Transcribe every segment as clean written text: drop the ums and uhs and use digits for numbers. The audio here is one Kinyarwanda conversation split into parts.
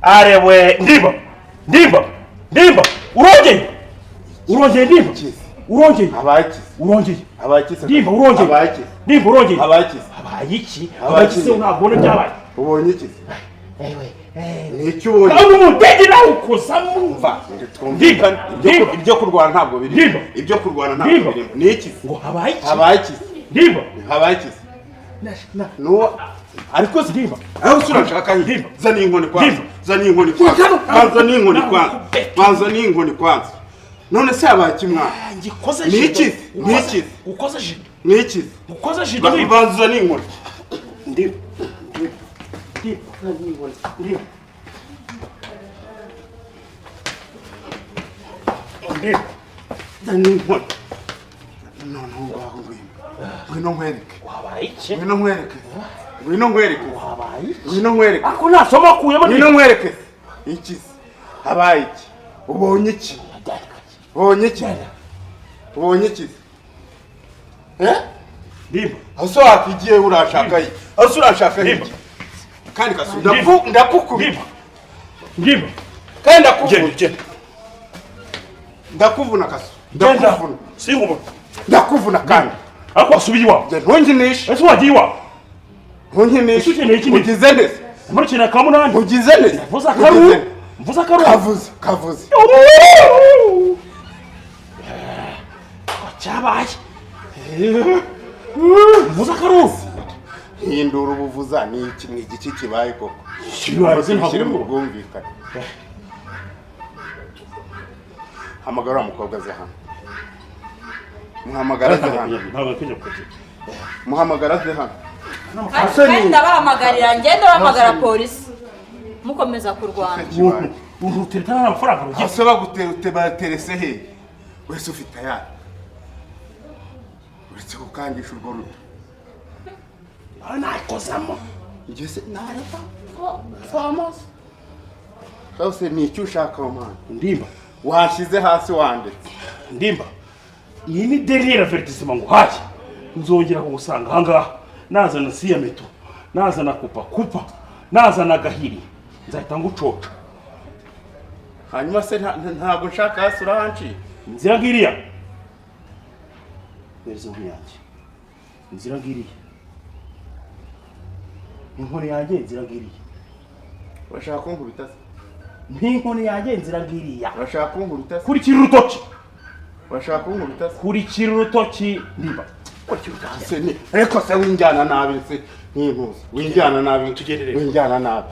arewe ndimba urongeye ndimba abakise ndimba urongeye abakise unabona byabaye ubonye iki nicyo ubonye kandi umudege nawe ukozamo umva ibyo kurwana ntabwo biri ibyo kurwana ntabwo biri ni iki ngo habaye iki ndimba no ariko ndimba aho surashaka ndimba zana inkoni kwanza banza n'inkoni kwanza none se abaki mwana ngikoze ukoze jido banza n'inkoni ndimba Ngwino nkwereke ako nasoma kuyemo ngwino nkwereke iki habaye iki ubonye iki ndimba aso wakigiye urashaka iki kandi kasu ndakukubita ndimba kandi ndakuvuna kasu ndakuvuna kandi ako asubiye iwawe ntunginishe ese wagiye iwawe ugize neza murukina kamunani ugize neza mvuza akaru kavuze cyabaye mvuza akaru hindura ubuvuza ni igiki kibaye koko kibaye mu bwumvikane hamagara umukobwa ze hano muhamagara ze hano kandi ndabahamagarira ngende bahamagara polisi mukomeza kurwana urutereta n'amafaranga rugiye asaba guterese he wese ufite ayandi uretse gukangisha urwo ruto nakozamo ngese nareba famos hose ni icyo ushaka mwana ndimba washize hasi wanditse ndimba iyi ni derrière avertissement ngo haje nzongera kugusanga ahangaha nazana siyameto nazana kupa nazana gahiri nzahita ngucoca hanyuma se ntabwo nshaka hasi urahanci inzira ngiriya neza nk'yanjye inzira ngiriya inkoni yanjye inzira ngiriya urashaka kunkubita se nk'inkoni yanjye inzira ngiriya urashaka kunkubita se kurikira urutoki urashaka kunkubita se kurikira urutoki ndimba ariko se winjyana nabi se n'impuzu winjyana nabi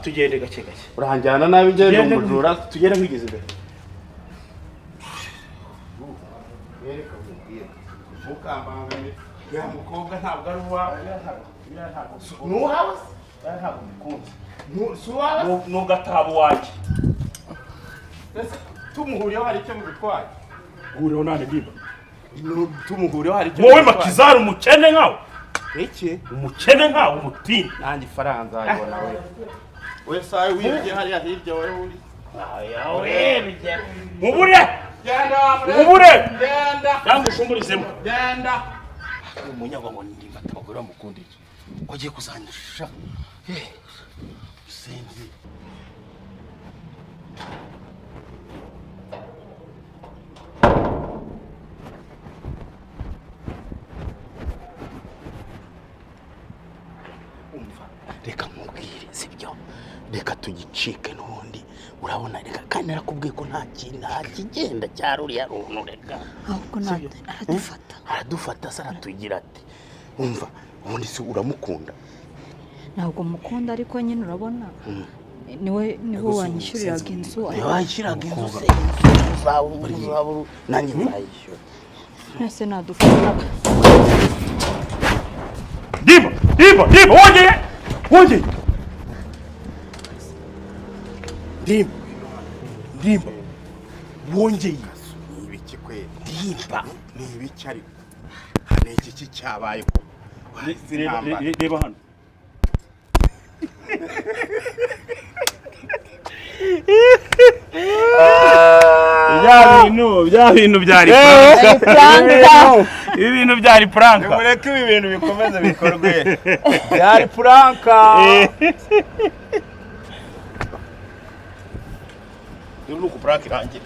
tugende gake uranjyana nabi ngende umujura tugende kwigeza imbere mukambangane ya mukobwa ntabwo ari uwawe nuhawe ntabwo bikunze nugatabo wanjye tumuhuriyeho hari icyo mubitwaye huriyeho nane ndimba tumuhuriyeho hari icyo wowe makizari umukene nkawe iki umukene nkawe umutini nanjye ifaranga nzayibona we sawe wibye hariya hirya wowe uri mubure cyangwa ushumburizemo umunyagwa ngo ndimba abagore bamukundira ko agiye kuzanyisha senzi reka nkubwire sibyo reka tugicike n'ubundi urabona reka kandi narakubwiye ko nta kigenda cyaruriya runtu reka ahubwo aradufata se aratugira ati umva ubundi se uramukunda ntabwo mukunda ariko nyine urabona niwe wanyishyuriraga inzu wanyishyuriraga inzu se uzabura nanjye nzayishyura mwese nadufata ndimba wongeye ndimba wongeye ni ibiki kweli ndimba ni ibiki ariko hano iki cyabaye ko reba hano bya bintu byari pranka ibintu byari pranka mureke ibi bintu bikomeze bikorwe byari pranka nuko purake irangira